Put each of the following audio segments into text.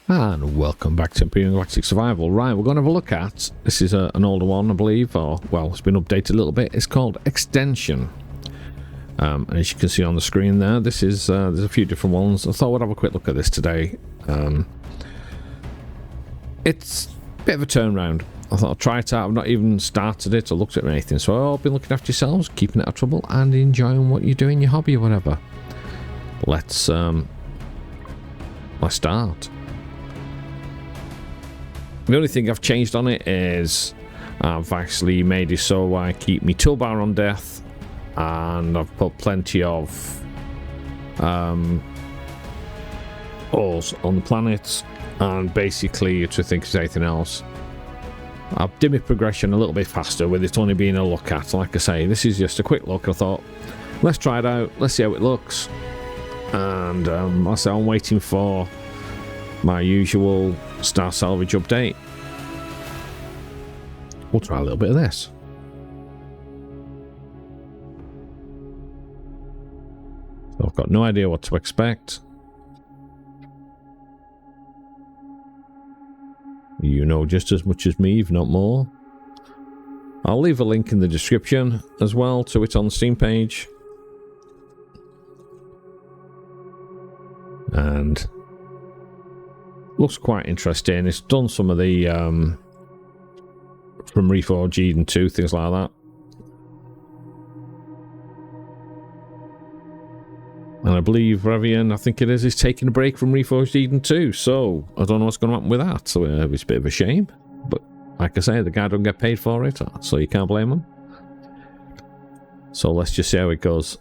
And welcome back to Empyrion Galactic Survival. Right, we're going to have a look at, this is an older one, I believe, or, well, it's been updated a little bit. It's called Extension. And as you can see on the screen there, this is, there's a few different ones. I thought we'd have a quick look at this today. It's a bit of a turnaround. I thought I'd try it out. I've not even started it or looked at it or anything. So I've been looking after yourselves, keeping it out of trouble, and enjoying what you do in your hobby or whatever. Let's start. The only thing I've changed on it is I've actually made it so I keep my toolbar on death, and I've put plenty of ores on the planet, and basically to think of anything else, I've dimmed my progression a little bit faster with it only being a look at. Like I say, this is just a quick look. I thought, let's try it out, let's see how it looks, and I say I'm waiting for my usual Star Salvage update. We'll try a little bit of this. So I've got no idea what to expect. You know just as much as me, if not more. I'll leave a link in the description as well to it on the Steam page. And looks quite interesting. It's done some of the from Reforged Eden 2, things like that. And I believe Ravian, I think it is taking a break from Reforged Eden 2, so I don't know what's going to happen with that. So it's a bit of a shame, but like I say, the guy don't get paid for it, so you can't blame him. So let's just see how it goes.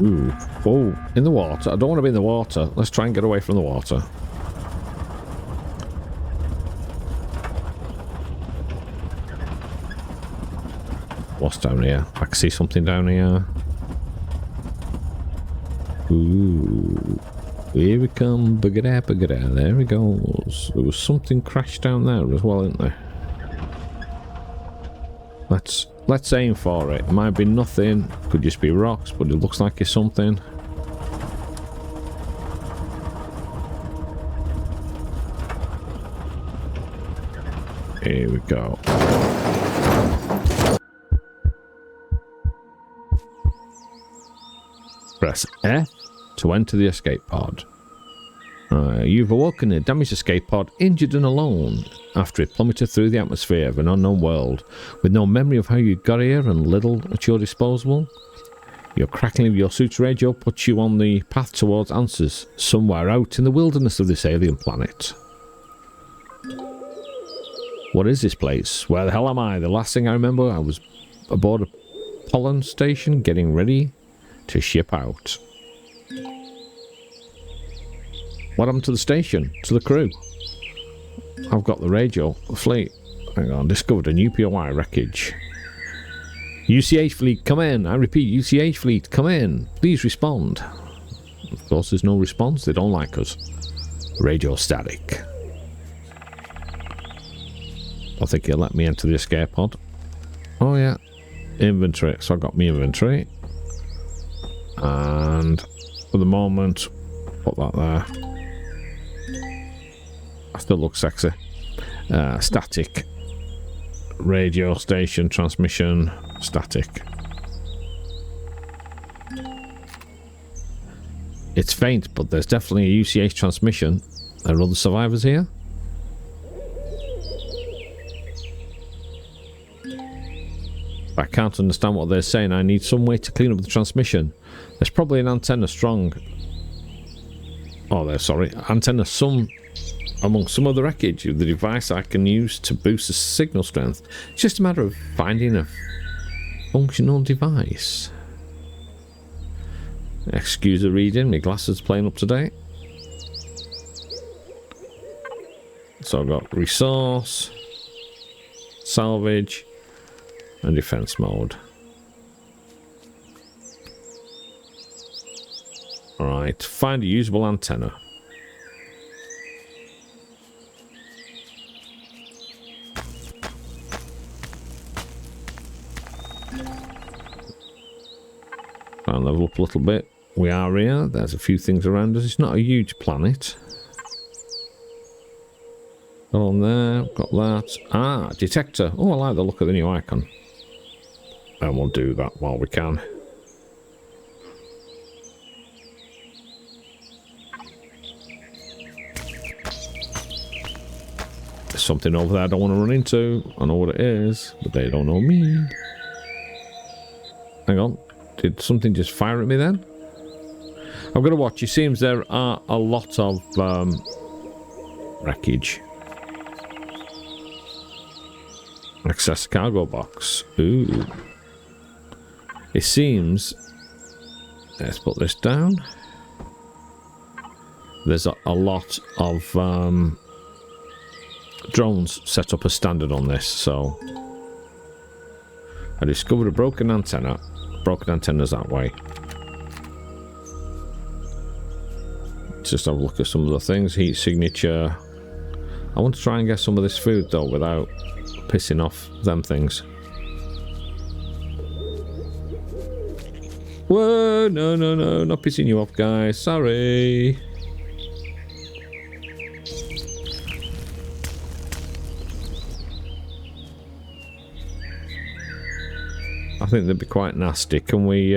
Ooh. Oh, in the water. I don't want to be in the water. Let's try and get away from the water. What's down here? I can see something down here. Ooh. Here we come. Bugada, bugada. There he goes. There was something crashed down there as well, isn't there? Let's aim for it. It might be nothing, could just be rocks, but it looks like it's something. Here we go. Press F to enter the escape pod. You've awoken in a damaged escape pod, injured and alone, after it plummeted through the atmosphere of an unknown world, with no memory of how you got here and little at your disposal. Your crackling of your suit's radio puts you on the path towards answers, somewhere out in the wilderness of this alien planet. What is this place? Where the hell am I? The last thing I remember, I was aboard a pollen station getting ready to ship out. What happened to the station? To the crew? I've got the radio. The fleet. Hang on. Discovered a new POI wreckage. UCH fleet, come in. I repeat, UCH fleet, come in. Please respond. Of course, there's no response. They don't like us. Radio static. I think he'll let me enter the escape pod. Oh, yeah. Inventory. So I got my inventory. And for the moment, put that there. I still look sexy. Static. Radio station transmission. Static. It's faint, but there's definitely a UCH transmission. There are other survivors here. I can't understand what they're saying. I need some way to clean up the transmission. There's probably an antenna strong. Oh, there, sorry. Antenna among some of the wreckage of the device I can use to boost the signal strength. It's just a matter of finding a functional device. Excuse the reading, my glasses playing up to date. So I've got resource, salvage, and defense mode. Alright, find a usable antenna. Try and level up a little bit. we are here. There's a few things around us. It's not a huge planet. Got on there. Got that. Ah, detector. Oh, I like the look of the new icon. And we'll do that while we can. There's something over there I don't want to run into. I know what it is, but they don't know me. Hang on. Did something just fire at me then? I'm going to watch. It seems there are a lot of wreckage. Access cargo box. Ooh. It seems... Let's put this down. There's a lot of drones set up as standard on this, so... I discovered a broken antenna. Broken antennas that way. Just have a look at some of the things. Heat signature. I want to try and get some of this food though without pissing off them things. Whoa, no, not pissing you off, guys. Sorry. I think they'd be quite nasty. Can we,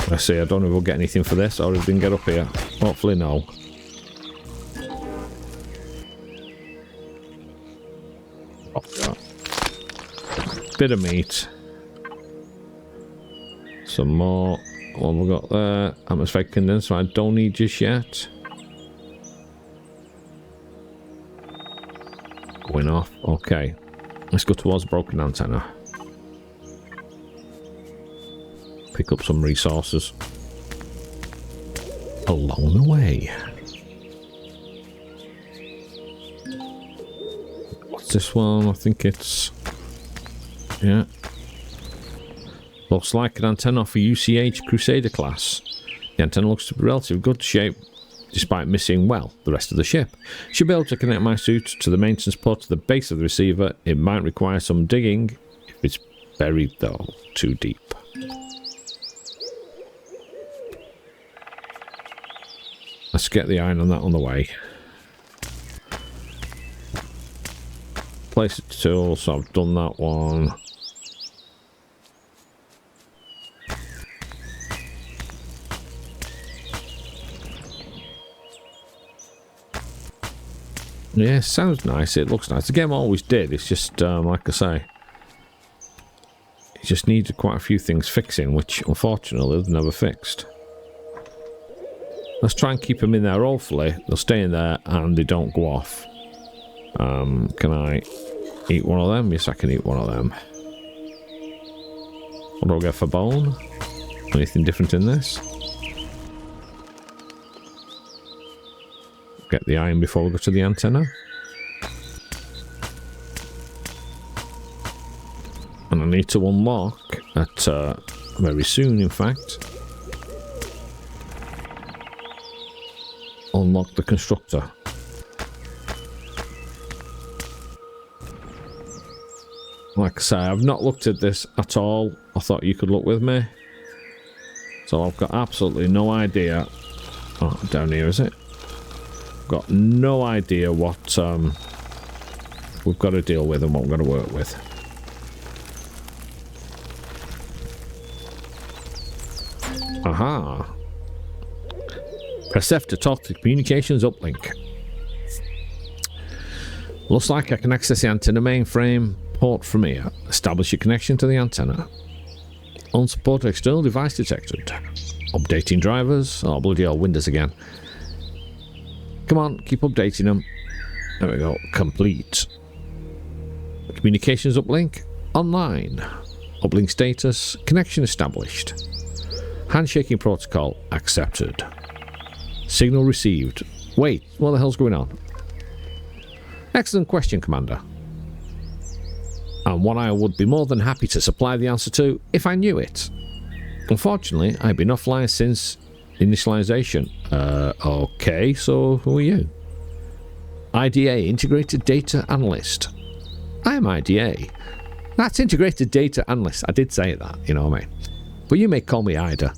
Let's see, I don't know if we'll get anything for this or if we can get up here. Hopefully no. Bit of meat. Some more. What have we got there? Atmospheric condenser I don't need just yet. Going off. Okay. Let's go towards broken antenna. Pick up some resources along the way. What's this one? I think it's... Yeah. Looks like an antenna for UCH Crusader class. The antenna looks to be relatively good shape despite missing, well, the rest of the ship. Should be able to connect my suit to the maintenance port to the base of the receiver. It might require some digging if it's buried though, too deep. Let's get the iron on that on the way. Place it to tool, so I've done that one. Yeah, sounds nice. It looks nice. The game always did. It's just, like I say, it just needed quite a few things fixing, which unfortunately they've never fixed. Let's try and keep them in there. Hopefully they'll stay in there and they don't go off. Can I eat one of them? Yes, I can eat one of them. What do I get for bone? Anything different in this? Get the iron before we go to the antenna. And I need to unlock at very soon, in fact. Unlock the constructor. Like I say, I've not looked at this at all. I thought you could look with me. So I've got absolutely no idea. Oh, down here, is it? Got no idea what we've got to deal with and what we're going to work with. Aha! Press F to talk to the communications uplink. Looks like I can access the antenna mainframe port from here. Establish your connection to the antenna. Unsupported external device detected. Updating drivers. Oh, bloody hell, Windows again. Come on, keep updating them. There we go. Complete. Communications uplink. Online. Uplink status. Connection established. Handshaking protocol accepted. Signal received. Wait, what the hell's going on? Excellent question, Commander. And one I would be more than happy to supply the answer to if I knew it. Unfortunately, I've been offline since initialization. Okay, so who are you? IDA, Integrated Data Analyst. I am IDA. That's integrated data analyst. I did say that, you know what I mean. But you may call me Ida.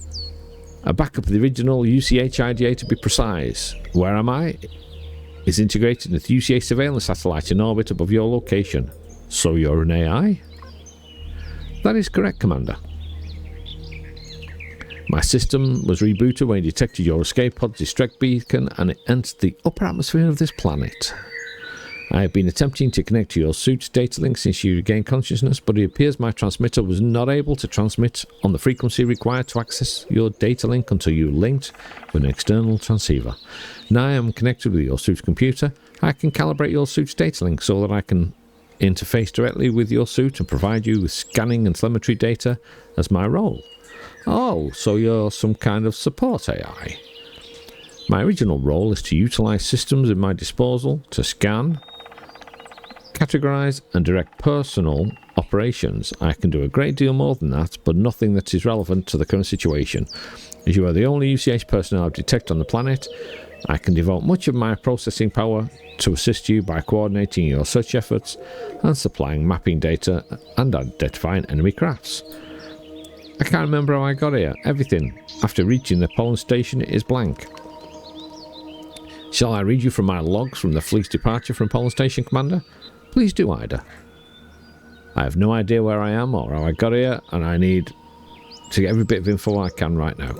A backup of the original UCH IDA to be precise. Where am I? Is integrated with UCH surveillance satellite in orbit above your location. So you're an AI? That is correct, Commander. My system was rebooted when it detected your escape pod's distress beacon and it entered the upper atmosphere of this planet. I have been attempting to connect to your suit's data link since you regained consciousness, but it appears my transmitter was not able to transmit on the frequency required to access your data link until you linked with an external transceiver. Now I am connected with your suit's computer. I can calibrate your suit's data link so that I can interface directly with your suit and provide you with scanning and telemetry data as my role. Oh, so you're some kind of support AI. My original role is to utilize systems at my disposal to scan, categorize and direct personal operations. I can do a great deal more than that, but nothing that is relevant to the current situation. As you are the only UCH personnel I've detected on the planet, I can devote much of my processing power to assist you by coordinating your search efforts and supplying mapping data and identifying enemy crafts. I can't remember how I got here. Everything after reaching the pollen station is blank. Shall I read you from my logs from the fleet's departure from Pollen Station, Commander? Please do, Ida. I have no idea where I am or how I got here, and I need to get every bit of info I can right now.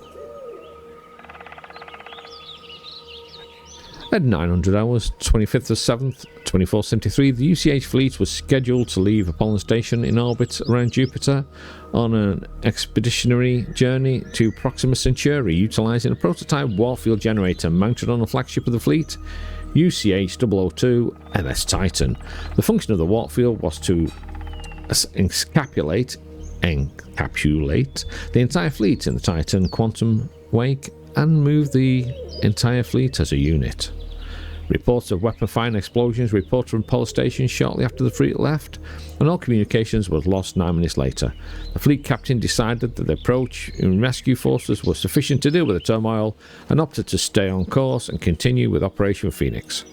At 900 hours, 25th of 7th, 2473, the UCH fleet was scheduled to leave a pollen station in orbit around Jupiter on an expeditionary journey to Proxima Centauri, utilizing a prototype warfield generator mounted on the flagship of the fleet, UCH 002 MS Titan. The function of the warfield was to encapsulate the entire fleet in the Titan quantum wake and move the entire fleet as a unit. Reports of weapon fire and explosions reported from Pollen Station shortly after the fleet left, and all communications was lost 9 minutes later. The fleet captain decided that the approach in rescue forces was sufficient to deal with the turmoil and opted to stay on course and continue with Operation Phoenix.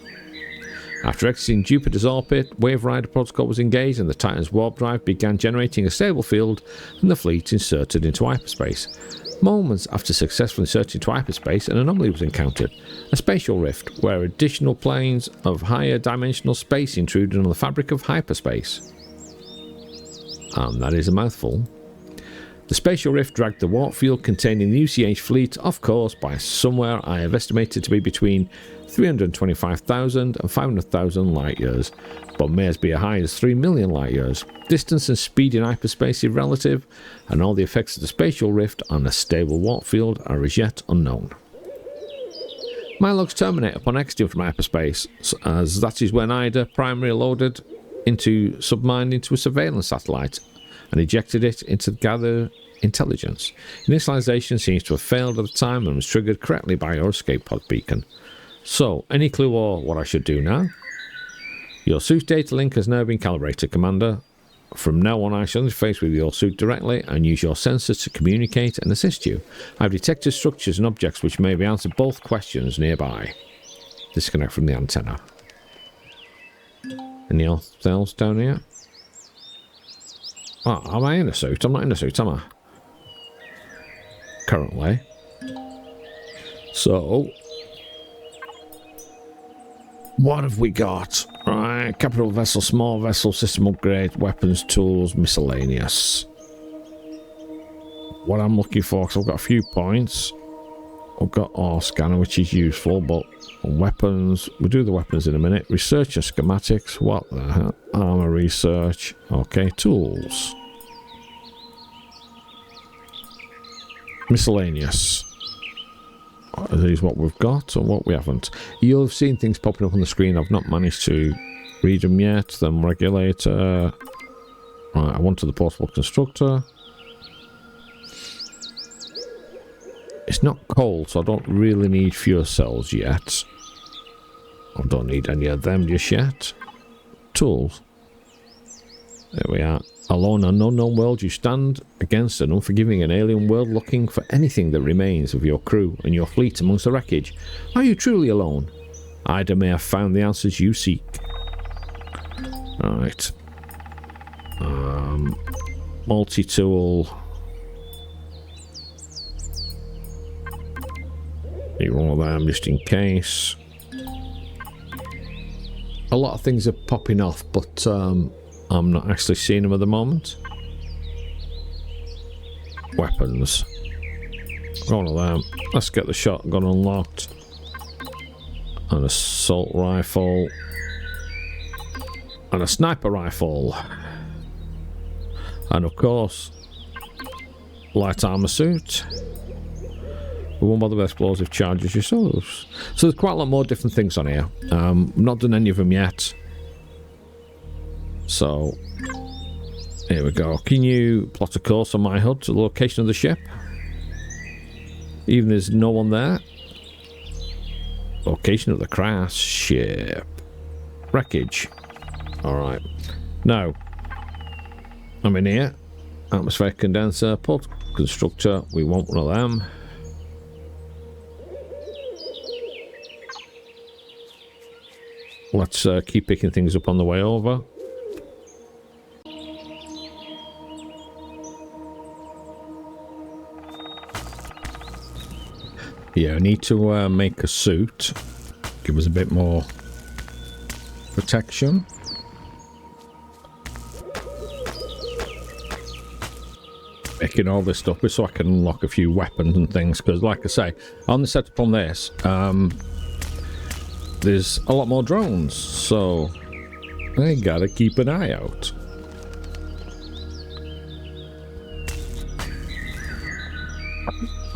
After exiting Jupiter's orbit, Wave Rider protocol was engaged and the Titan's warp drive began generating a stable field and the fleet inserted into hyperspace. Moments after successfully inserting into hyperspace, an anomaly was encountered, a spatial rift where additional planes of higher dimensional space intruded on the fabric of hyperspace. That is a mouthful. The spatial rift dragged the warp field containing the UCH fleet off course by somewhere I have estimated to be between 325,000 and 500,000 light years, but may be as high as 3 million light years. Distance and speed in hyperspace is relative, and all the effects of the spatial rift on a stable warp field are as yet unknown. My logs terminate upon exiting from hyperspace, as that is when Ida primarily loaded into submined into a surveillance satellite and ejected it into gather intelligence. Initialization seems to have failed at the time and was triggered correctly by your escape pod beacon. So, any clue or what I should do now? Your suit data link has now been calibrated, Commander. From now on I shall interface with your suit directly and use your sensors to communicate and assist you. I have detected structures and objects which may be answered both questions nearby. Disconnect from the antenna. Anything else down here? Oh, am I in a suit? I'm not in a suit, am I? Currently. So, what have we got? Right, capital vessel, small vessel, system upgrade, weapons, tools, miscellaneous. What I'm looking for, because I've got a few points. I've got ore scanner, which is useful, but weapons, we'll do the weapons in a minute. Research and schematics, what the hell? Armor research, okay, tools. Miscellaneous. Are these what we've got or what we haven't? You'll have seen things popping up on the screen. I've not managed to read them yet. Them regulator. Right, I wanted the portable constructor. It's not coal, so I don't really need fuel cells yet. I don't need any of them just yet. Tools. There we are. Alone in an unknown world, you stand against an unforgiving and alien world looking for anything that remains of your crew and your fleet amongst the wreckage. Are you truly alone? Ida may have found the answers you seek. Alright. Multi-tool. Need one of them just in case. A lot of things are popping off, but I'm not actually seeing them at the moment. Weapons. One of them. Let's get the shotgun unlocked. An assault rifle. And a sniper rifle. And of course, light armor suit. One by the explosive charges yourselves. So there's quite a lot more different things on here. Not done any of them yet. So, here we go. Can you plot a course on my HUD to the location of the ship? Even there's no one there. Location of the crash ship. Wreckage. Alright. Now, I'm in here. Atmospheric condenser, port constructor. We want one of them. Let's keep picking things up on the way over. Yeah, I need to make a suit. Give us a bit more protection. Making all this stuff so I can unlock a few weapons and things, because like I say, on the setup on this, there's a lot more drones, so I gotta keep an eye out.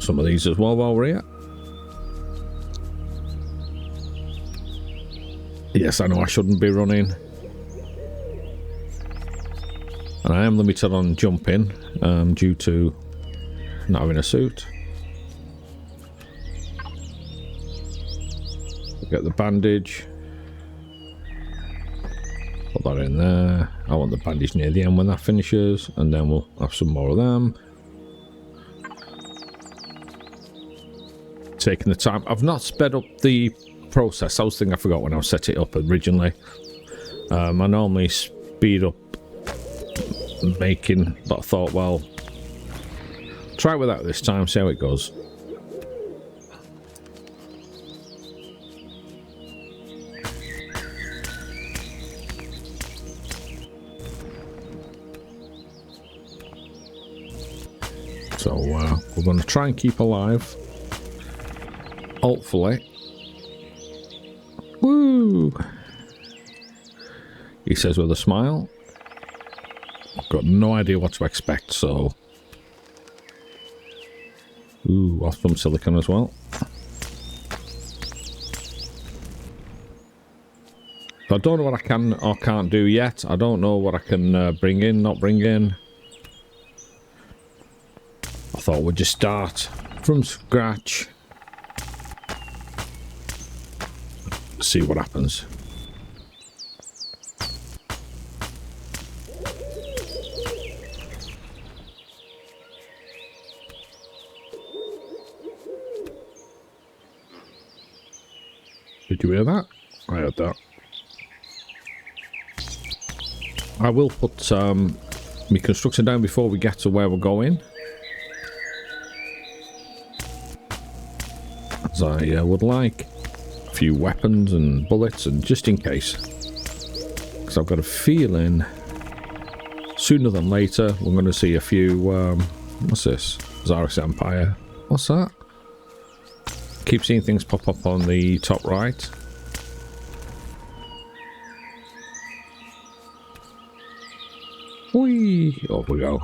Some of these as well while we're here. Yes, I know I shouldn't be running. And I am limited on jumping due to not having a suit. Get the bandage. Put that in there. I want the bandage near the end when that finishes, and then we'll have some more of them. Taking the time. I've not sped up the process. I was thinking I forgot when I set it up originally. I normally speed up making, but I thought, well, try it without this time, see how it goes. So we're going to try and keep alive. Hopefully. Woo! He says with a smile. I've got no idea what to expect, so... Ooh, off some silicon as well. So I don't know what I can or can't do yet. I don't know what I can bring in, not bring in. I thought we'd just start from scratch. See what happens. Did you hear that? I heard that. I will put my construction down before we get to where we're going. As I would like a few weapons and bullets, and just in case. Because I've got a feeling sooner than later we're going to see a few... what's this? Zaris Empire. What's that? Keep seeing things pop up on the top right. Whee! Off we go.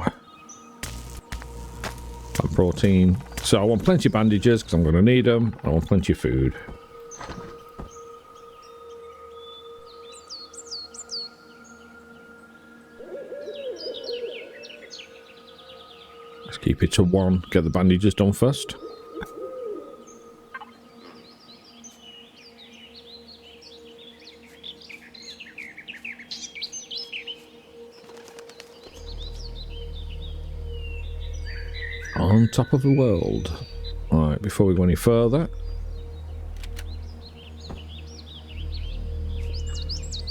And protein. So I want plenty of bandages because I'm going to need them. I want plenty of food. Let's keep it to one. Get the bandages done first. On top of the world. Alright, before we go any further,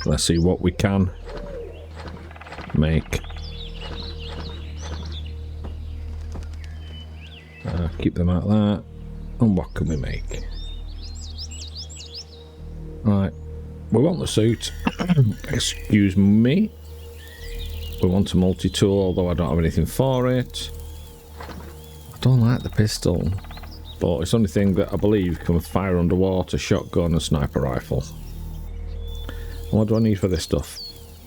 let's see what we can make. Keep them like that. And what can we make? Right. We want the suit. Excuse me. We want a multi-tool, although I don't have anything for it. I don't like the pistol. But it's the only thing that I believe can fire underwater, shotgun and sniper rifle. What do I need for this stuff?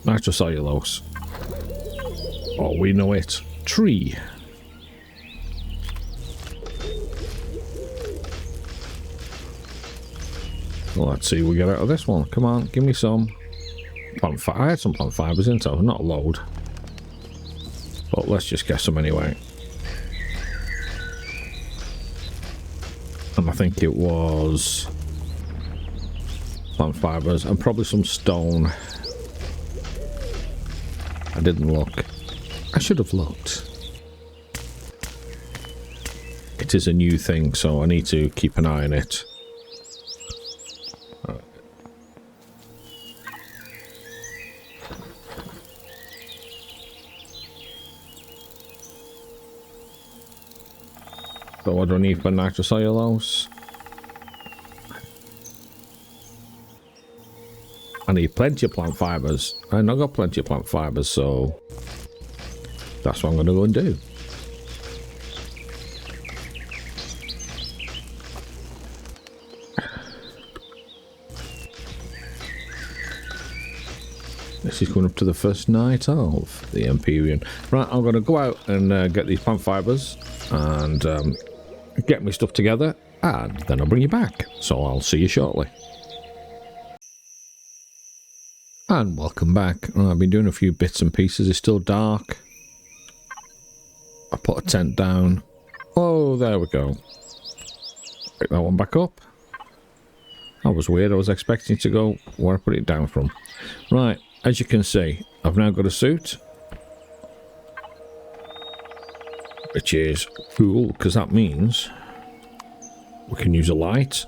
Nitrocellulose. Oh, we know it. Tree. Well, let's see what we get out of this one. Come on, give me some. I had some plant fibers in tow, not a load. But let's just get some anyway. And I think it was plant fibers and probably some stone. I didn't look. I should have looked. It is a new thing, so I need to keep an eye on it. So what do I need for nitrocellulose? I need plenty of plant fibers. And I've got plenty of plant fibers, so that's what I'm going to go and do. This is going up to the first night of the Empyrion. Right, I'm going to go out and get these plant fibers and get my stuff together, and then I'll bring you back. So I'll see you shortly. And welcome back. I've been doing a few bits and pieces. It's still dark. I put a tent down. Oh, there we go. Pick that one back up. That was weird. I was expecting to go where I put it down from. Right, as you can see, I've now got a suit. Which is cool, because that means we can use a light.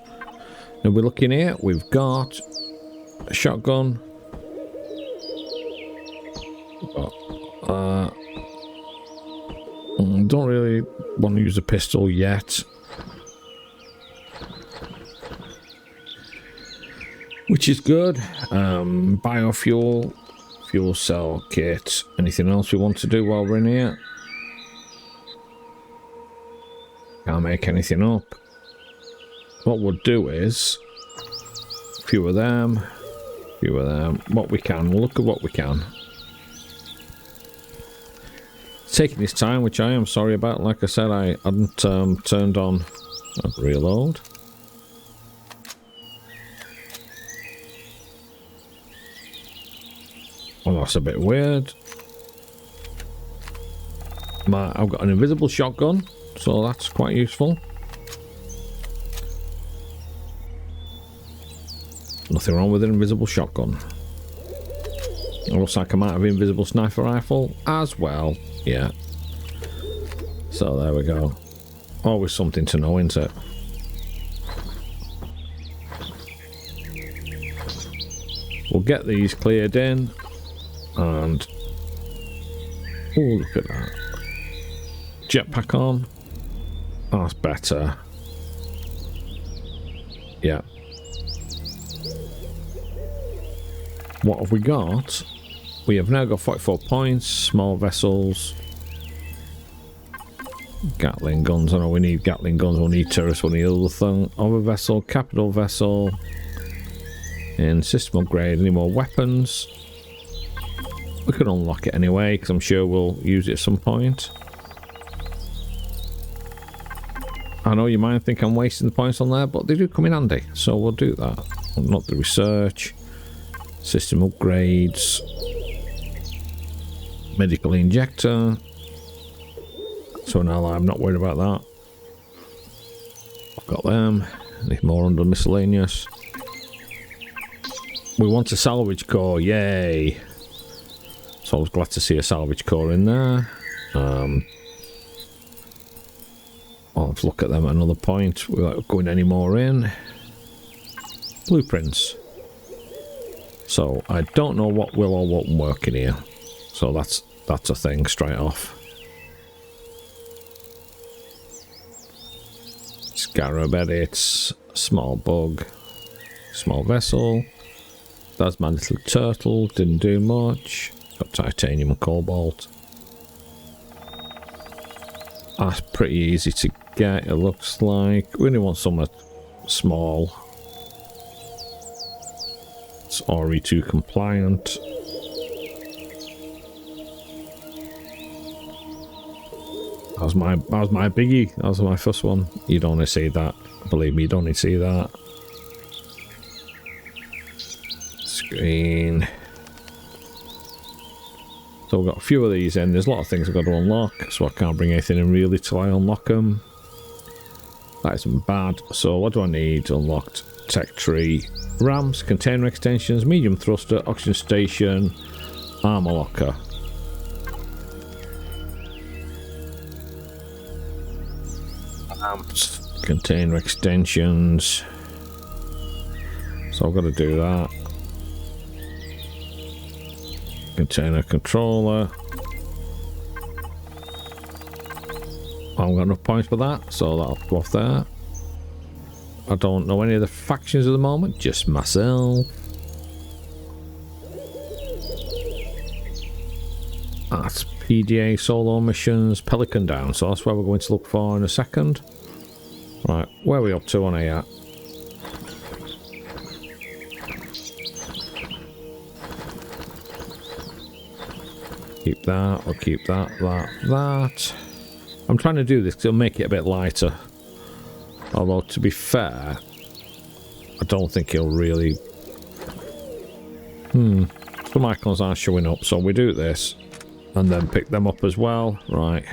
And we're looking here, we've got a shotgun. Don't really want to use a pistol yet. Which is good. Biofuel, fuel cell kit. Anything else we want to do while we're in here? Can't make anything up. What we'll do is a few of them. What we can. We'll look at what we can. Taking this time, which I am sorry about. Like I said, I hadn't turned on a reload. Well, that's a bit weird. I've got an invisible shotgun, so that's quite useful. Nothing wrong with an invisible shotgun. It looks like I might have an invisible sniper rifle as well. Yeah. So there we go. Always something to know, isn't it? We'll get these cleared in. And oh, look at that. Jetpack on. Oh, that's better. Yeah. What have we got? We have now got 44 points, small vessels, Gatling guns. I know we need Gatling guns, we'll need turrets, we'll need other thing. Other vessel, capital vessel, and system upgrade. Any more weapons? We can unlock it anyway, because I'm sure we'll use it at some point. I know you might think I'm wasting the points on there, but they do come in handy, so we'll do that. Unlock the research, system upgrades, medical injector. So now I'm not worried about that. I've got them. Need more under miscellaneous. We want a salvage core, yay! So I was glad to see a salvage core in there. I'll have to look at them at another point without going any more in. Blueprints. So I don't know what will or won't work in here. So that's a thing straight off. Garabedits, small bug, small vessel. That's my little turtle, didn't do much. Got titanium and cobalt. That's pretty easy to get, it looks like. We only want somewhere small. It's RE2 compliant. That was my biggie. That was my first one. You don't want to see that. Believe me, you don't need to see that. Screen. So we've got a few of these in. There's a lot of things I've got to unlock, so I can't bring anything in really till I unlock them. That isn't bad. So what do I need? Unlocked tech tree. Ramps, container extensions, medium thruster, oxygen station, armor locker. Ramps, container extensions. So I've got to do that. Container controller. I haven't got enough points for that, so that'll go off there. I don't know any of the factions at the moment, just myself. That's PDA solo missions, Pelican Down, so that's where we're going to look for in a second. Right, where are we up to on here? Keep that, or keep that, that. I'm trying to do this to make it a bit lighter. Although, to be fair, I don't think he'll really... Some icons aren't showing up, so we do this. And then pick them up as well. Right.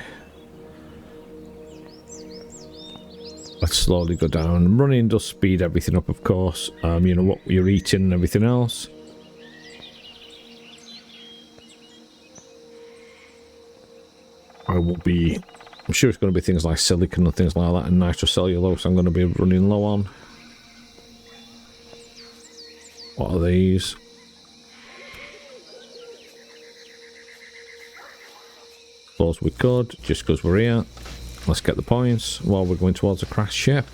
Let's slowly go down. Running does speed everything up, of course. You know, what you're eating and everything else. I will be... I'm sure it's going to be things like silicon and things like that, and nitrocellulose I'm going to be running low on. What are these? Suppose we could, just because we're here. Let's get the points while we're going towards a crashed ship.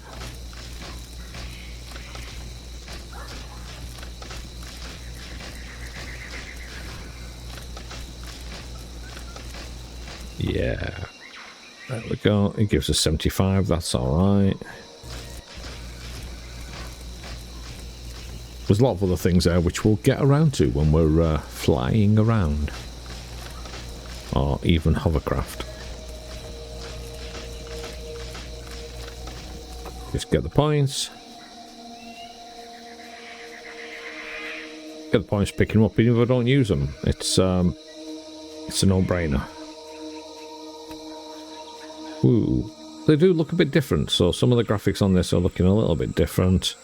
Yeah. There we go. It gives us 75. That's alright. There's a lot of other things there which we'll get around to when we're flying around. Or even hovercraft. Just get the points. Get the points picking them up even if I don't use them. It's a no-brainer. Ooh, they do look a bit different, so some of the graphics on this are looking a little bit different.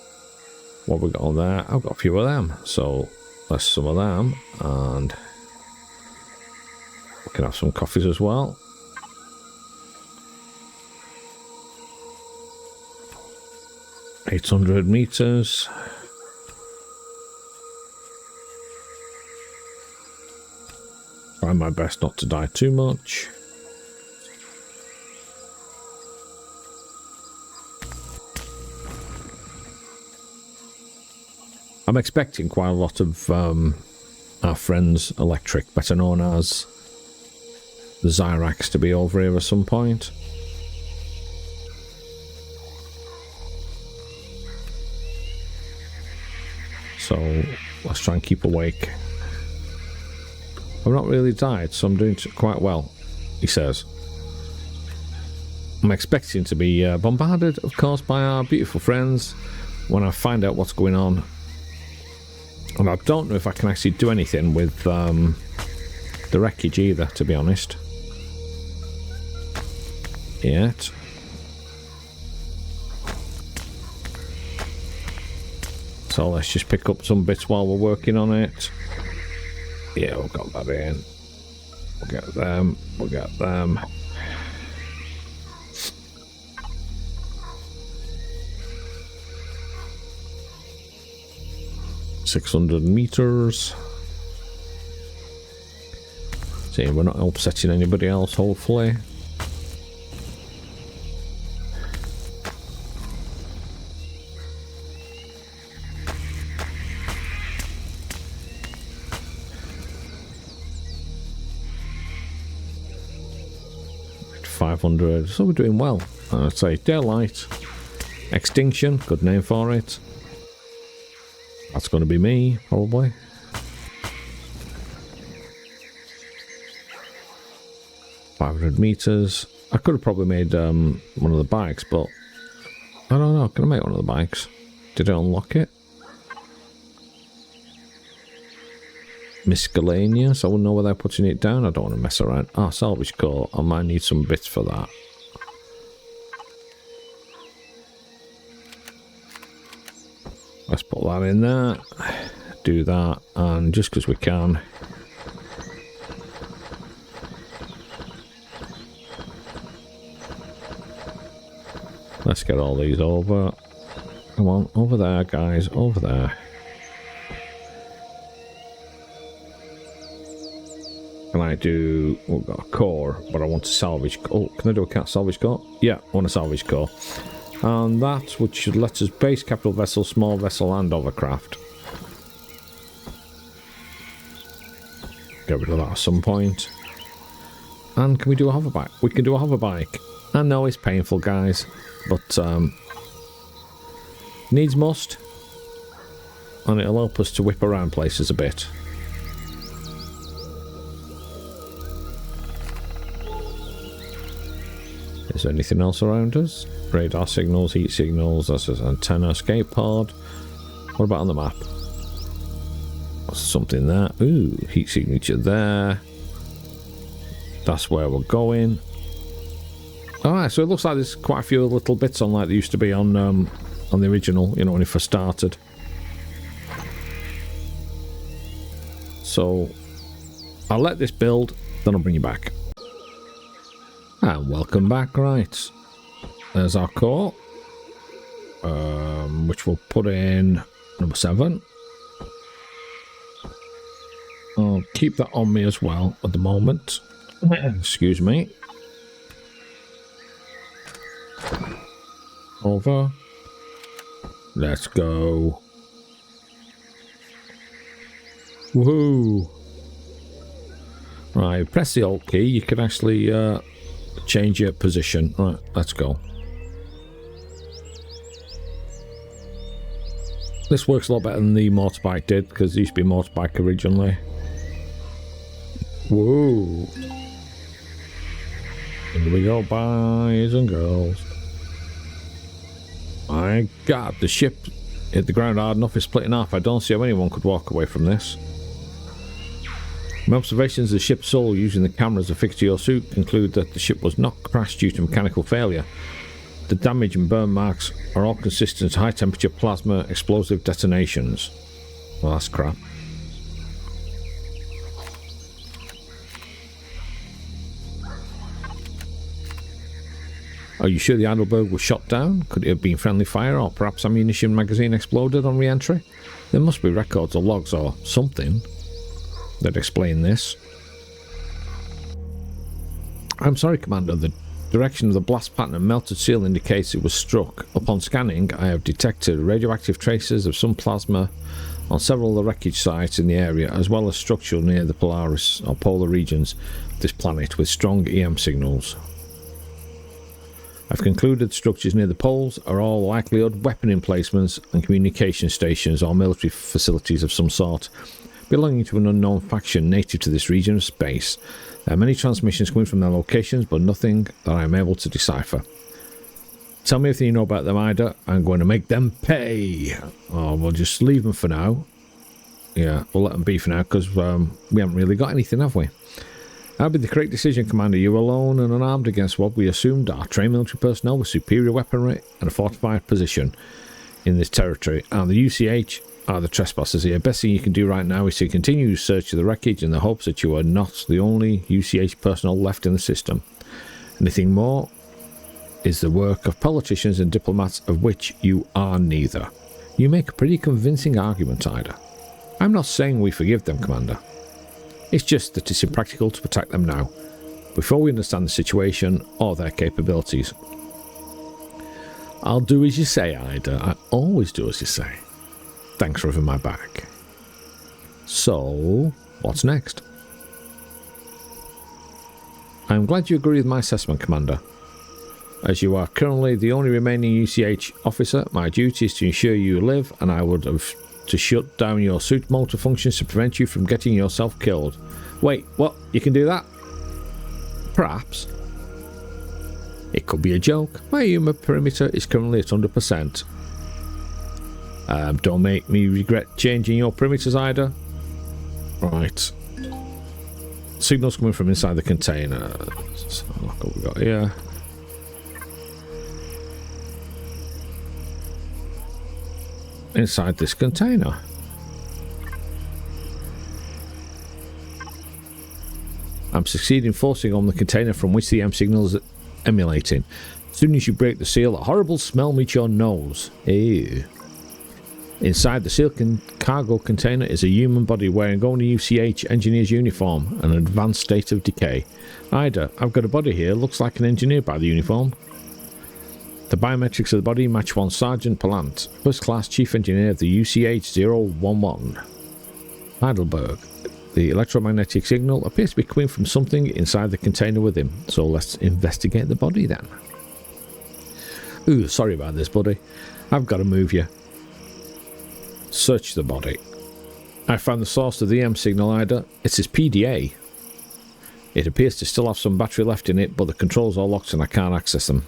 What we got on there? I've got a few of them, so let's some of them, and we can have some coffees as well. $800 meters. Try my best not to die too much. I'm expecting quite a lot of our friends Electric, better known as the Zyrax, to be over here at some point. So let's try and keep awake. I've not really died, so I'm doing quite well, he says. I'm expecting to be bombarded, of course, by our beautiful friends when I find out what's going on. And I don't know if I can actually do anything with the wreckage either, to be honest. Yet. So let's just pick up some bits while we're working on it. Yeah, we've got that in. We'll get them. We'll get them. $600 meters. See, we're not upsetting anybody else, hopefully. 500. So we're doing well. I'd say daylight. Extinction, good name for it. That's going to be me, probably. $500. I could have probably made one of the bikes, but I don't know. Can I make one of the bikes? Did I unlock it? Miscellaneous. I wouldn't know whether I'm putting it down. I don't want to mess around. Ah, salvage core. I might need some bits for that. Let's put that in there. Do that. And just because we can. Let's get all these over. Come on, over there, guys. Over there. Can I do... Oh, we've got a core, but I want to salvage... Oh, can I do a salvage core? Yeah, I want a salvage core. And that, which should let us base, capital vessel, small vessel, and overcraft. Get rid of that at some point. And can we do a hover bike? We can do a hover bike. I know it's painful, guys, but needs must. And it'll help us to whip around places a bit. Is there anything else around us? Radar signals, heat signals, that's an antenna, escape pod. What about on the map? What's something there? Ooh, heat signature there. That's where we're going. Alright, so it looks like there's quite a few little bits on like there used to be on the original, you know, when it first started. So, I'll let this build, then I'll bring you back. And welcome back, right. There's our core. Which we'll put in number 7. I'll keep that on me as well at the moment. Excuse me. Over. Let's go. Woohoo! Right, press the Alt key. You can actually change your position. Right, let's go. This works a lot better than the motorbike did, because it used to be a motorbike originally. Whoa! Here we go, boys and girls. My God, the ship hit the ground hard enough, it's split in half. I don't see how anyone could walk away from this. My observations of the ship's hull using the cameras affixed to your suit conclude that the ship was not crashed due to mechanical failure. The damage and burn marks are all consistent to high temperature plasma explosive detonations. Well, that's crap. Are you sure the Heidelberg was shot down? Could it have been friendly fire, or perhaps ammunition magazine exploded on re-entry? There must be records or logs or something that explain this. I'm sorry, Commander. The direction of the blast pattern and melted seal indicates it was struck. Upon scanning, I have detected radioactive traces of some plasma on several of the wreckage sites in the area, as well as structure near the Polaris or polar regions of this planet with strong EM signals. I've concluded structures near the poles are all likelihood weapon emplacements and communication stations or military facilities of some sort, belonging to an unknown faction native to this region of space. There are many transmissions coming from their locations, but nothing that I am able to decipher. Tell me everything you know about them, Ida. I'm going to make them pay. Oh, we'll just leave them for now. Yeah, we'll let them be for now, because we haven't really got anything, have we? That'd be the correct decision, Commander. You're alone and unarmed against what we assumed are trained military personnel with superior weaponry and a fortified position in this territory. And the UCH are the trespassers here. Best thing you can do right now is to continue your search of the wreckage in the hopes that you are not the only UCH personnel left in the system. Anything more is the work of politicians and diplomats, of which you are neither. You make a pretty convincing argument, Ida. I'm not saying we forgive them, Commander. It's just that it's impractical to protect them now, before we understand the situation or their capabilities. I'll do as you say, Ida. I always do as you say. Thanks for having my back. So, what's next? I'm glad you agree with my assessment, Commander. As you are currently the only remaining UCH officer, my duty is to ensure you live, and I would have to shut down your suit motor functions to prevent you from getting yourself killed. Wait, what? You can do that? Perhaps. It could be a joke. My humour perimeter is currently at 100%. Don't make me regret changing your perimeters either. Right. Signals coming from inside the container. So look what we got here. Inside this container. I'm succeeding forcing on the container from which the M signal is emulating. As soon as you break the seal, a horrible smell meets your nose. Ew. Inside the sealed cargo container is a human body wearing only UCH engineer's uniform, an advanced state of decay. Ida, I've got a body here, looks like an engineer by the uniform. The biometrics of the body match one Sergeant Palant, first class chief engineer of the UCH 011. Heidelberg. The electromagnetic signal appears to be coming from something inside the container with him, so let's investigate the body then. Ooh, sorry about this, buddy. I've got to move you. Search the body. I found the source of the M signal, Ida. It's his PDA. It appears to still have some battery left in it, but the controls are locked and I can't access them.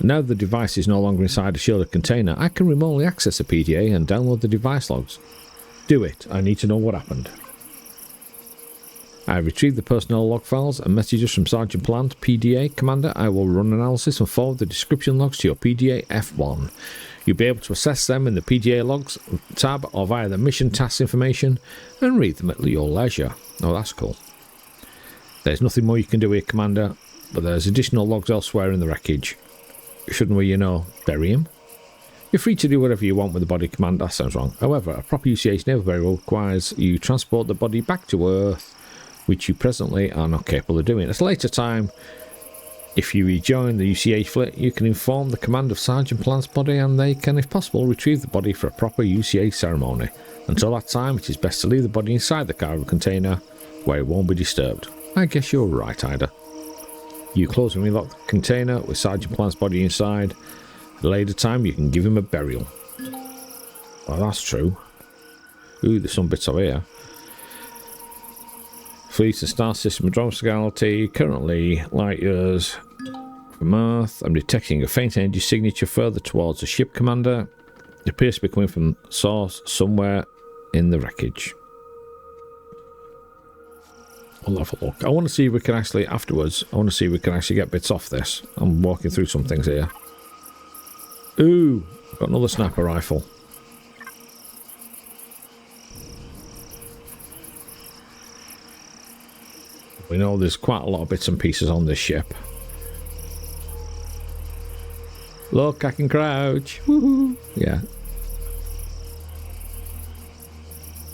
Now the device is no longer inside a shielded container, I can remotely access the PDA and download the device logs. Do it. I need to know what happened. I retrieved the personnel log files and messages from Sergeant Plant, PDA. Commander, I will run analysis and forward the description logs to your PDA F1. You'll be able to assess them in the PDA logs tab or via the mission task information and read them at your leisure. Oh, that's cool. There's nothing more you can do here, Commander, but there's additional logs elsewhere in the wreckage. Shouldn't we, bury him? You're free to do whatever you want with the body, Commander. That sounds wrong. However, a proper UCH naval burial requires you transport the body back to Earth, which you presently are not capable of doing. At a later time, if you rejoin the UCH fleet, you can inform the command of Sergeant Plant's body and they can, if possible, retrieve the body for a proper UCH ceremony. Until that time, it is best to leave the body inside the cargo container, where it won't be disturbed. I guess you're right, Ida. You close and relock the container with Sergeant Plant's body inside. At a later time, you can give him a burial. Well, that's true. Ooh, there's some bits over here. Fleet and star system of drone galaxy, currently light years from Earth. I'm detecting a faint energy signature further towards the ship, Commander. It appears to be coming from source somewhere in the wreckage. We'll have a look. I want to see if we can actually, afterwards, get bits off this. I'm walking through some things here. Ooh, got another sniper rifle. We know there's quite a lot of bits and pieces on this ship. Look, I can crouch. Woohoo! Yeah.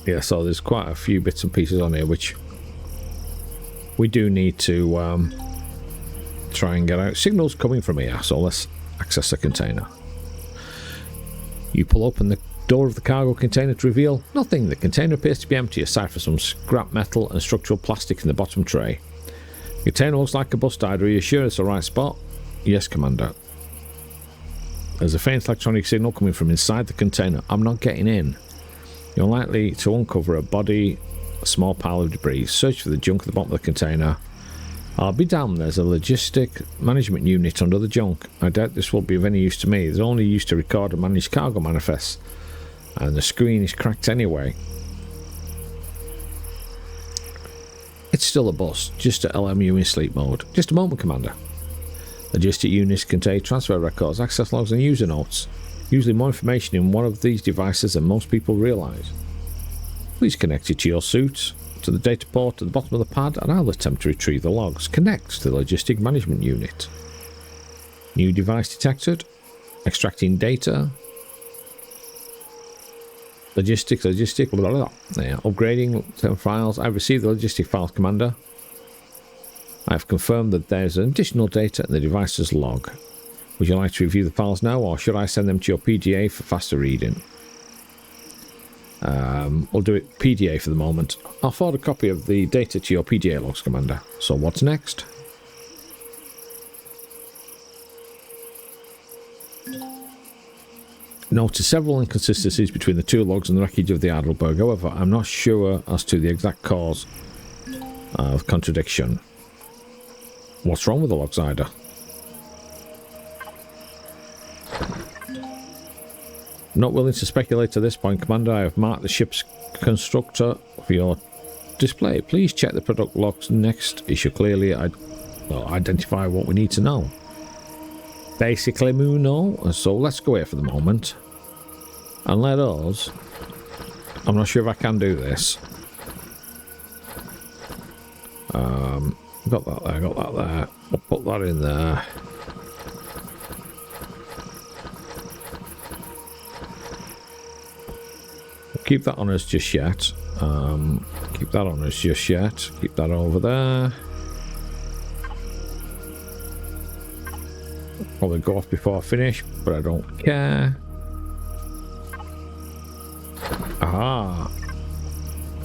Yeah, so there's quite a few bits and pieces on here which we do need to try and get out. Signals coming from here, so let's access the container. You pull open the door of the cargo container to reveal nothing. The container appears to be empty aside from some scrap metal and structural plastic in the bottom tray. The container looks like a bust. Are you sure it's the right spot? Yes, Commander. There's a faint electronic signal coming from inside the container. I'm not getting in. You're likely to uncover a body, a small pile of debris. Search for the junk at the bottom of the container. I'll be damned, there's a logistic management unit under the junk. I doubt this will be of any use to me. It's only used to record and manage cargo manifests. And the screen is cracked anyway. It's still a bust, just a LMU in sleep mode. Just a moment, Commander. Logistic units contain transfer records, access logs and user notes. Usually more information in one of these devices than most people realise. Please connect it to your suit, to the data port at the bottom of the pad, and I'll attempt to retrieve the logs. Connect to the logistic management unit. New device detected. Extracting data. Logistic, blah, blah, blah. Yeah, upgrading files. I've received the logistic files, Commander. I've confirmed that there's additional data in the device's log. Would you like to review the files now, or should I send them to your PDA for faster reading? We'll do it PDA for the moment. I'll forward a copy of the data to your PDA logs, Commander. So what's next? Notice several inconsistencies between the two logs and the wreckage of the Heidelberg. However, I'm not sure as to the exact cause of contradiction. What's wrong with the logs, Ida? Not willing to speculate at this point, Commander. I have marked the ship's constructor for your display. Please check the product logs next. It should clearly identify what we need to know. Basically, Muno. So let's go here for the moment. And let us... I'm not sure if I can do this. Got that there, got that there. We'll put that in there. Keep that on us just yet. Keep that on us just yet. Keep that over there. Probably go off before I finish, but I don't care. Aha!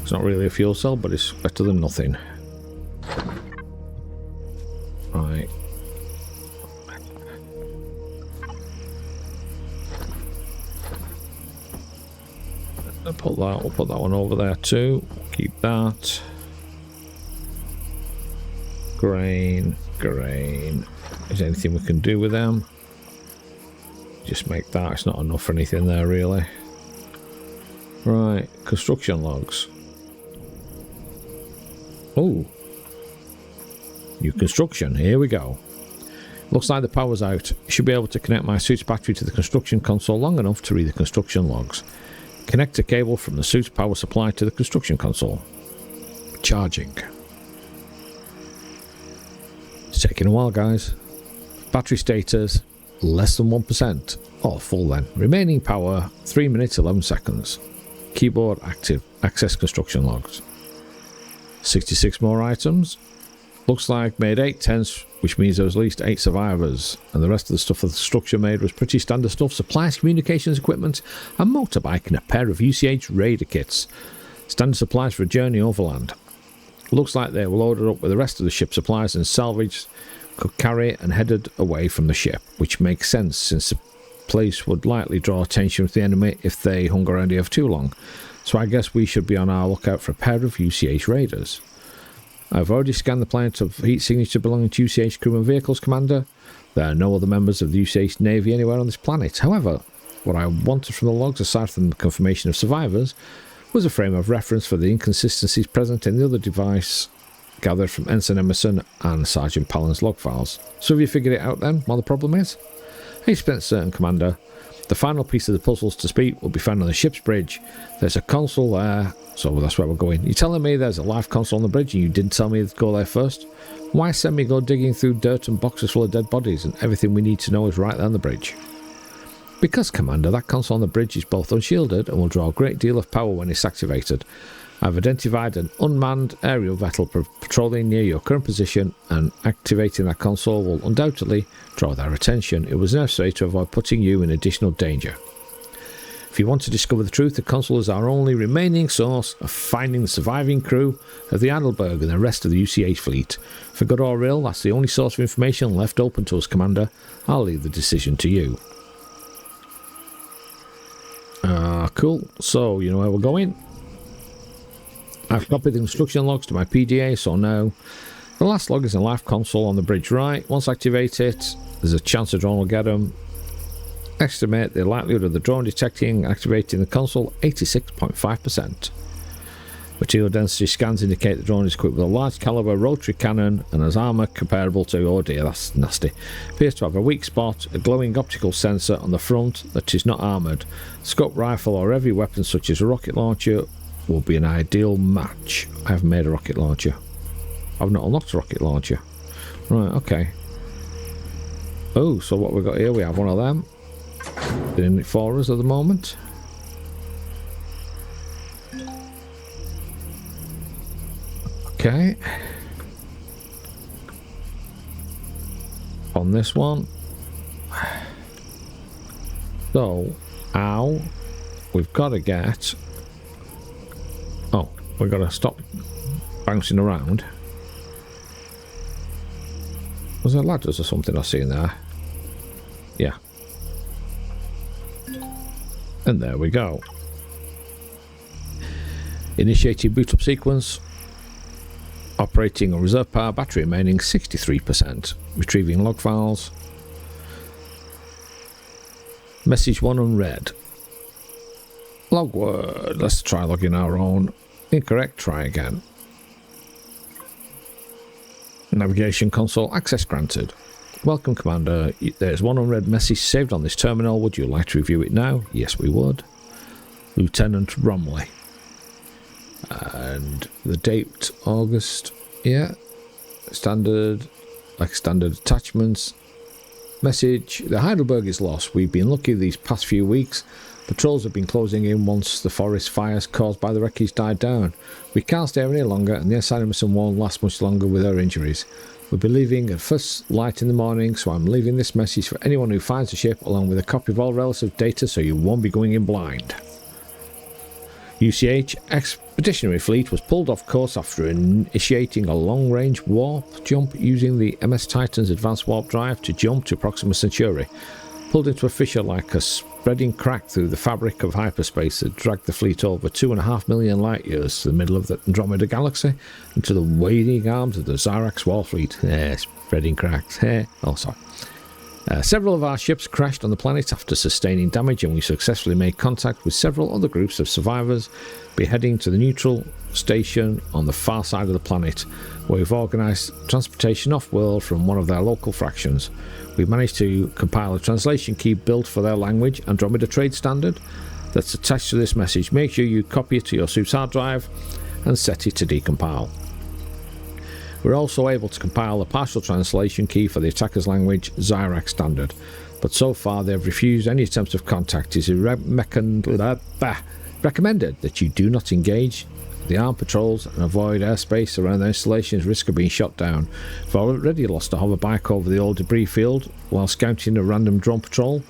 It's not really a fuel cell, but it's better than nothing. Right. We'll put that one over there too. Keep that. Grain. Is there anything we can do with them? Just make that. It's not enough for anything there really. Right, construction logs. Oh, new construction. Here we go. Looks like the power's out. Should be able to connect my suit's battery to the construction console long enough to read the construction logs. Connect a cable from the suit's power supply to the construction console. Charging. It's taking a while, guys. Battery status, less than 1%. Oh, full then. Remaining power, 3 minutes 11 seconds. Keyboard active. Access construction logs. 66 more items. Looks like made 8 tents, which means there was at least 8 survivors. And the rest of the stuff that the structure made was pretty standard stuff. Supplies, communications equipment, a motorbike and a pair of UCH Raider kits. Standard supplies for a journey overland. Looks like they were loaded up with the rest of the ship's supplies and salvaged, could carry and headed away from the ship, which makes sense since the place would likely draw attention from the enemy if they hung around here for too long. So I guess we should be on our lookout for a pair of UCH Raiders. I've already scanned the planet of heat signature belonging to UCH crew and vehicles, Commander. There are no other members of the UCH Navy anywhere on this planet. However, what I wanted from the logs, aside from the confirmation of survivors, was a frame of reference for the inconsistencies present in the other device gathered from Ensign Emerson and Sergeant Pallen's log files. So have you figured it out then, what the problem is? He's been certain, Commander. The final piece of the puzzles to speak will be found on the ship's bridge. There's a console there, so that's where we're going. You're telling me there's a live console on the bridge and you didn't tell me to go there first? Why send me go digging through dirt and boxes full of dead bodies and everything we need to know is right there on the bridge? Because, Commander, that console on the bridge is both unshielded and will draw a great deal of power when it's activated. I've identified an unmanned aerial vessel patrolling near your current position, and activating that console will undoubtedly draw their attention. It was necessary to avoid putting you in additional danger. If you want to discover the truth, the console is our only remaining source of finding the surviving crew of the Heidelberg and the rest of the UCH fleet. For good or ill, that's the only source of information left open to us, Commander. I'll leave the decision to you. Cool. So, you know where we're going? I've copied the instruction logs to my PDA, so now the last log is a live console on the bridge right. Once I activate it, there's a chance the drone will get them. Estimate the likelihood of the drone detecting and activating the console, 86.5%. Material density scans indicate the drone is equipped with a large caliber rotary cannon and has armour comparable to, oh dear, that's nasty. Appears to have a weak spot, a glowing optical sensor on the front that is not armoured. Scope rifle or heavy weapon such as a rocket launcher will be an ideal match. I haven't made a rocket launcher. I've not unlocked a rocket launcher. Right, okay. Oh, so what we've got here, we have one of them. Doing it for us at the moment. Okay. On this one. So, we've got to get We've got to stop bouncing around. Was there ladders or something I see in there? Yeah. And there we go. Initiating boot up sequence. Operating on reserve power, battery remaining 63%. Retrieving log files. Message 1 unread. Log word. Let's try logging our own. Incorrect, try again. Navigation console, access granted. Welcome, Commander. There's one unread message saved on this terminal. Would you like to review it now? Yes, we would. Lieutenant Romley. And the date, August. Yeah. Standard, like standard attachments. Message, the Heidelberg is lost. We've been lucky these past few weeks. Patrols have been closing in once the forest fires caused by the wreckage died down. We can't stay any longer, and the assignments won't last much longer with our injuries. We'll be leaving at first light in the morning, so I'm leaving this message for anyone who finds the ship, along with a copy of all relative data, so you won't be going in blind. UCH Expeditionary Fleet was pulled off course after initiating a long-range warp jump using the MS Titan's advanced warp drive to jump to Proxima Centauri. Pulled into a fissure like a spreading crack through the fabric of hyperspace that dragged the fleet over 2.5 million light years to the middle of the Andromeda Galaxy and to the waiting arms of the Zyrax war fleet. Spreading cracks. Oh, sorry. Several of our ships crashed on the planet after sustaining damage, and we successfully made contact with several other groups of survivors heading to the neutral station on the far side of the planet, where we've organised transportation off-world from one of their local fractions. We've managed to compile a translation key built for their language, Andromeda Trade Standard, that's attached to this message. Make sure you copy it to your suit's hard drive and set it to decompile. We're also able to compile a partial translation key for the attacker's language, Zyrax Standard, but so far they've refused any attempts of contact. It is recommended that you do not engage the armed patrols and avoid airspace around the installation's risk of being shot down. We've already lost a hover bike over the old debris field while scouting a random drone patrol,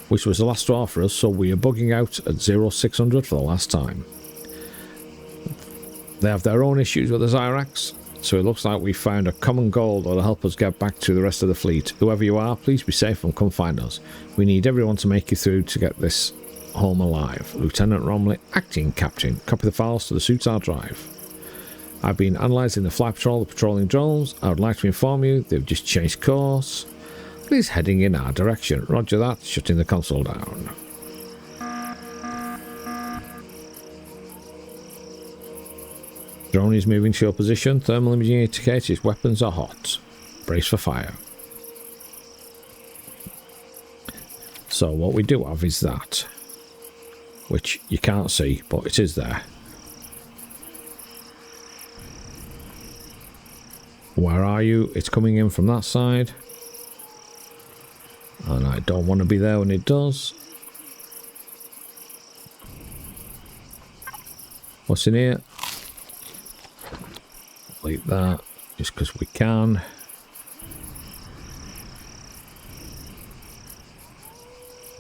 which was the last straw for us, so we are bugging out at 0600 for the last time. They have their own issues with the Zyrax, so it looks like we found a common goal that will help us get back to the rest of the fleet. Whoever you are, please be safe and come find us. We need everyone to make it through to get this home alive. Lieutenant Romley, acting captain. Copy the files to the suit's hard drive. I've been analysing the flight patrol of patrolling drones. I would like to inform you they've just changed course. Please heading in our direction. Roger that. Shutting the console down. Drone is moving to your position. Thermal imaging indicates its weapons are hot. Brace for fire. So what we do have is that, which you can't see, but it is there. Where are you? It's coming in from that side. And I don't want to be there when it does. What's in here? Delete that, just because we can.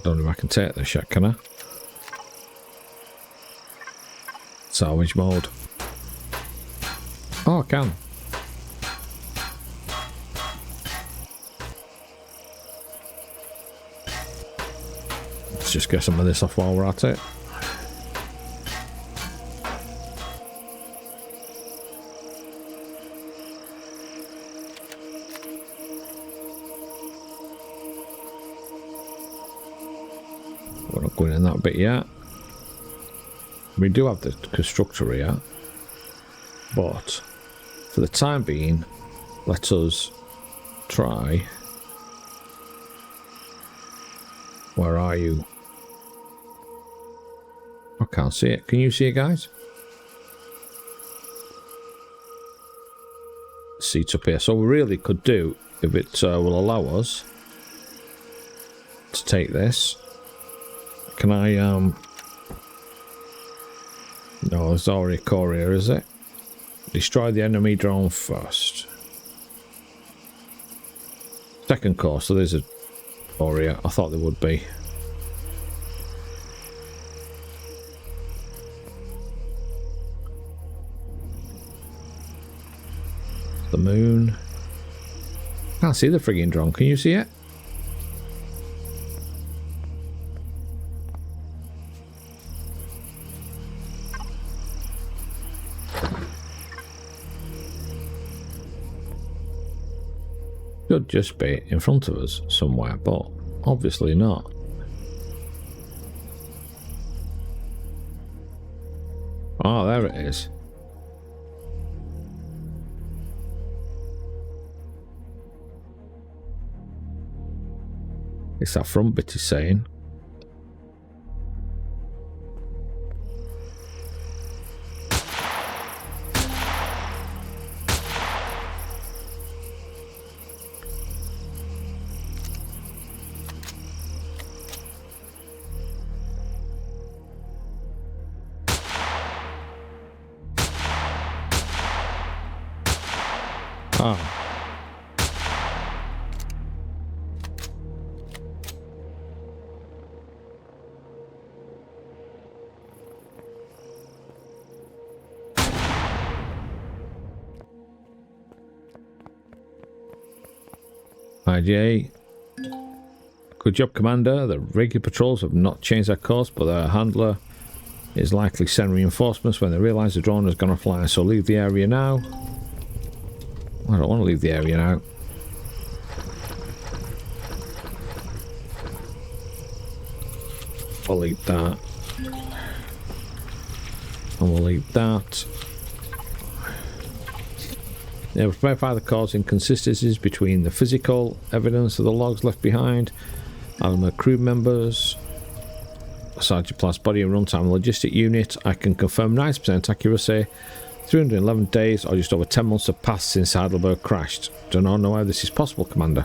Don't know if I can take this yet, can I? Salvage mode. Oh, I can. Let's just get some of this off while we're at it. We're not going in that bit yet. We do have the constructor here, but for the time being, let us try. Where are you? I can't see it. Can you see it, guys? Seats up here. So we really could do, if it will allow us to take this. Can I, no, there's already a core here, is it? Destroy the enemy drone first. Second core, so there's a core here. I thought there would be. The moon. Can't see the frigging drone. Can you see it? Could just be in front of us somewhere, but obviously not. Oh, there it is. It's that front bit is saying. Oh. IJ. Good job, Commander. The regular patrols have not changed their course, but their handler is likely sending reinforcements when they realise the drone has gone offline, so leave the area now. I don't want to leave the area now. I'll leave that. And we'll leave that. They will verify the cause inconsistencies between the physical evidence of the logs left behind and the crew members. Sergeant Plant's body and runtime logistic unit. I can confirm 90% accuracy. 311 days or just over 10 months have passed since Heidelberg crashed. Do not know how this is possible, Commander.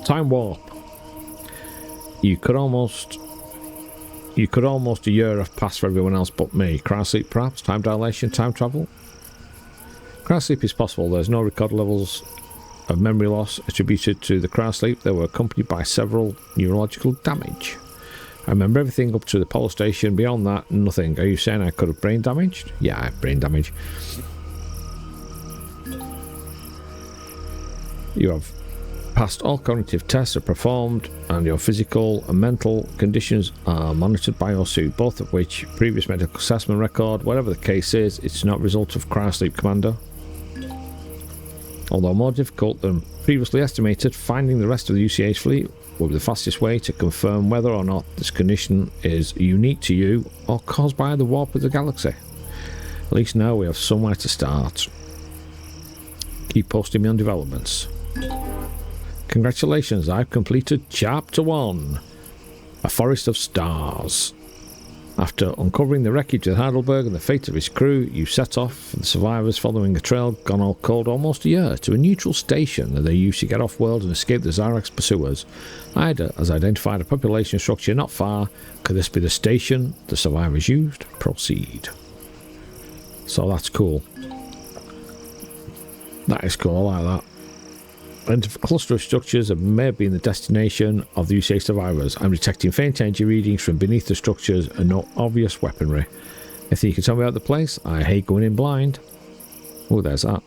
Time warp. You could almost a year have passed for everyone else but me. Cryosleep perhaps? Time dilation, time travel? Cryosleep is possible. There's no record levels of memory loss attributed to the cryosleep. They were accompanied by several neurological damage. I remember everything up to the polar station. Beyond that, nothing. Are you saying I could have brain damaged? Yeah, I have brain damage. You have passed all cognitive tests are performed and your physical and mental conditions are monitored by your suit, both of which previous medical assessment record, whatever the case is, it's not a result of cryosleep, Commander. Although more difficult than previously estimated, finding the rest of the UCA's fleet will be the fastest way to confirm whether or not this condition is unique to you or caused by the warp of the galaxy. At least now we have somewhere to start. Keep posting me on developments. Congratulations, I've completed Chapter 1, A Forest of Stars. After uncovering the wreckage of Heidelberg and the fate of his crew, you set off for the survivors following a trail gone all cold almost a year to a neutral station that they used to get off world and escape the Xyrax pursuers. Ida has identified a population structure not far. Could this be the station the survivors used? Proceed. So that's cool. That is cool, I like that. And a cluster of structures that may have been the destination of the UCA survivors. I'm detecting faint energy readings from beneath the structures and no obvious weaponry. If you can tell me about the place, I hate going in blind. Oh, there's that.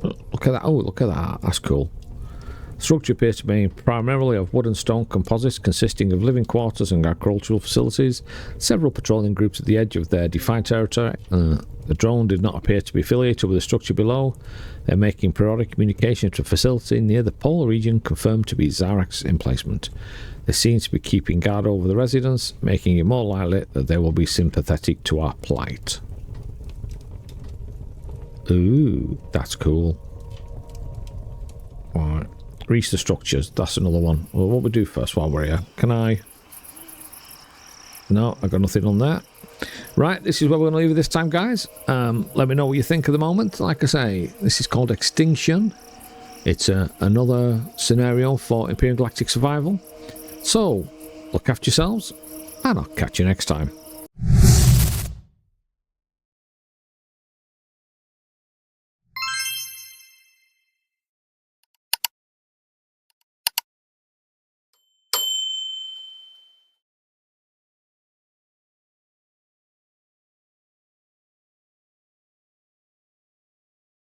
Look at that. Oh, look at that. That's cool. The structure appears to be primarily of wood and stone composites consisting of living quarters and agricultural facilities. Several patrolling groups at the edge of their defined territory. The drone did not appear to be affiliated with the structure below. They're making periodic communication to a facility near the polar region confirmed to be Xyrax emplacement. They seem to be keeping guard over the residents, making it more likely that they will be sympathetic to our plight. Ooh, that's cool. Alright. Reach the structures. That's another one. Well, what we do first while we're here? Can I? No, I got nothing on that. Right, this is where we're going to leave it this time, guys. Let me know what you think at the moment. Like I say, this is called Extinction. It's another scenario for Empyrion Galactic Survival. So, look after yourselves, and I'll catch you next time.